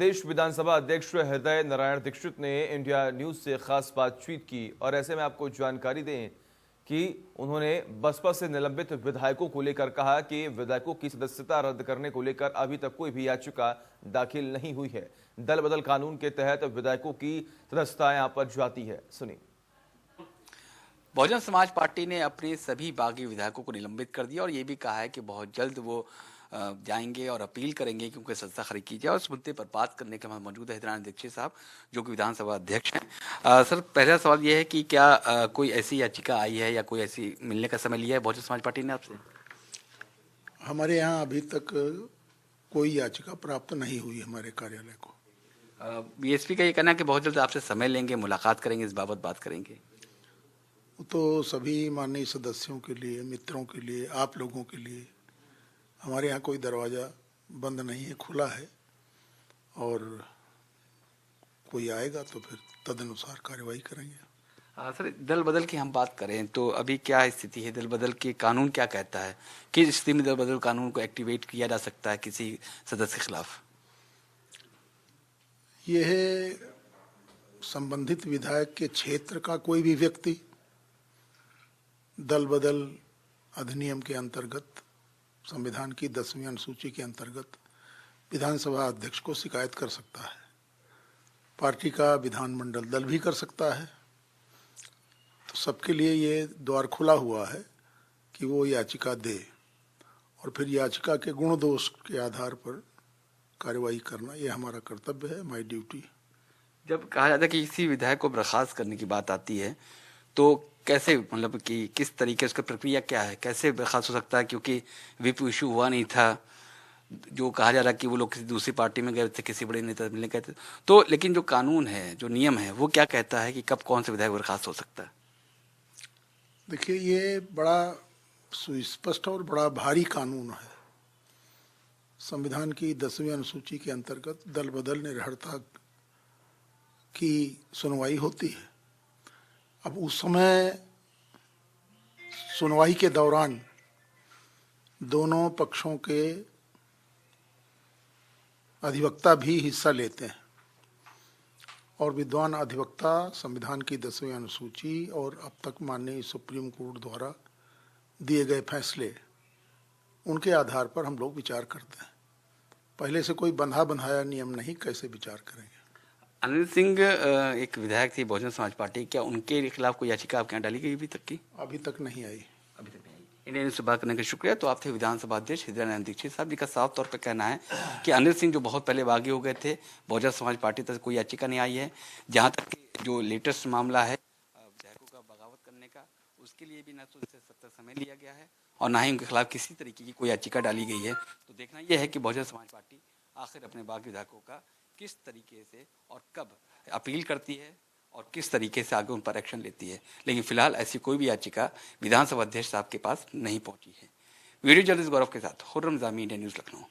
प्रदेश विधानसभा अध्यक्ष हृदय नारायण दीक्षित ने इंडिया न्यूज से खास बातचीत की और ऐसे में आपको जानकारी दें कि उन्होंने बसपा से निलंबित विधायकों को लेकर कहा कि विधायकों की सदस्यता रद्द करने को लेकर अभी तक कोई भी याचिका दाखिल नहीं हुई है। दल बदल कानून के तहत विधायकों की सदस्यता यहां पर जाती है। सुनिए। बहुजन समाज पार्टी ने अपने सभी बागी विधायकों को निलंबित कर दिया और ये भी कहा है कि बहुत जल्द वो जाएंगे और अपील करेंगे क्योंकि सत्ता खरीद की जाए। और इस मुद्दे पर बात करने के लिए मौजूद है हृदय दीक्षित साहब, जो कि विधानसभा अध्यक्ष हैं। सर, पहला सवाल ये है कि क्या कोई ऐसी याचिका आई है या कोई ऐसी मिलने का समय लिया है बहुजन समाज पार्टी ने आपसे? हमारे यहाँ अभी तक कोई याचिका प्राप्त नहीं हुई हमारे कार्यालय को। बीएसपी का ये कहना है कि बहुत जल्द आपसे समय लेंगे, मुलाकात करेंगे, इस बाबत बात करेंगे। तो सभी माननीय सदस्यों के लिए, मित्रों के लिए, आप लोगों के लिए हमारे यहाँ कोई दरवाज़ा बंद नहीं है, खुला है। और कोई आएगा तो फिर तदनुसार कार्रवाई करेंगे। सर, दल बदल की हम बात करें तो अभी क्या स्थिति है? दल बदल के कानून क्या कहता है? किस स्थिति में दल बदल कानून को एक्टिवेट किया जा सकता है किसी सदस्य के खिलाफ? यह है संबंधित विधायक के क्षेत्र का कोई भी व्यक्ति दल बदल अधिनियम के अंतर्गत, संविधान की 10वीं अनुसूची के अंतर्गत विधानसभा अध्यक्ष को शिकायत कर सकता है। पार्टी का विधानमंडल दल भी कर सकता है। तो सबके लिए ये द्वार खुला हुआ है कि वो याचिका दे और फिर याचिका के गुण दोष के आधार पर कार्रवाई करना, ये हमारा कर्तव्य है, हमारी ड्यूटी। जब कहा जाता है कि किसी विधायक को बर्खास्त करने की बात आती है तो कैसे, मतलब कि किस तरीके से, उसका प्रक्रिया क्या है, कैसे बर्खास्त हो सकता है? क्योंकि विप इशू हुआ नहीं था, जो कहा जा रहा है कि वो लोग किसी दूसरी पार्टी में गए थे, किसी बड़े नेता मिलने गए थे। तो लेकिन जो कानून है, जो नियम है, वो क्या कहता है कि कब कौन से विधायक बर्खास्त हो सकता है? देखिए, ये बड़ा सुस्पष्ट और बड़ा भारी कानून है। संविधान की 10वीं अनुसूची के अंतर्गत दल बदल निर्भरता की सुनवाई होती है। अब उस समय सुनवाई के दौरान दोनों पक्षों के अधिवक्ता भी हिस्सा लेते हैं और विद्वान अधिवक्ता संविधान की 10वीं अनुसूची और अब तक माननीय सुप्रीम कोर्ट द्वारा दिए गए फैसले, उनके आधार पर हम लोग विचार करते हैं। पहले से कोई बंधा बंधाया नियम नहीं, कैसे विचार करेंगे। अनिल सिंह एक विधायक थी बहुजन समाज पार्टी, क्या उनके खिलाफ कोई याचिका आपके यहाँ डाली गई अभी तक की? अभी तक नहीं आई। अभी तक नहीं आई। इंडिया न्यूज़ से बात करने का शुक्रिया। तो आप थे विधानसभा अध्यक्ष हृदय नारायण दीक्षित साहब, जिनका साफ तौर पर कहना है कि अनिल सिंह जो बहुत पहले बागी हो गए थे, बहुजन समाज पार्टी तक कोई याचिका नहीं आई है। जहाँ तक जो लेटेस्ट मामला है विधायकों का बगावत करने का, उसके लिए भी न तो उनसे सख्त समय लिया गया है और ना ही उनके खिलाफ किसी तरीके की कोई याचिका डाली गई है। तो देखना यह है कि बहुजन समाज पार्टी आखिर अपने बागी विधायकों का किस तरीके से और कब अपील करती है और किस तरीके से आगे उन पर एक्शन लेती है। लेकिन फिलहाल ऐसी कोई भी याचिका विधानसभा अध्यक्ष साहब के पास नहीं पहुंची है। वीडियो जर्नलिस्ट गौरव के साथ खुर्रम जामी, इंडिया न्यूज़, लखनऊ।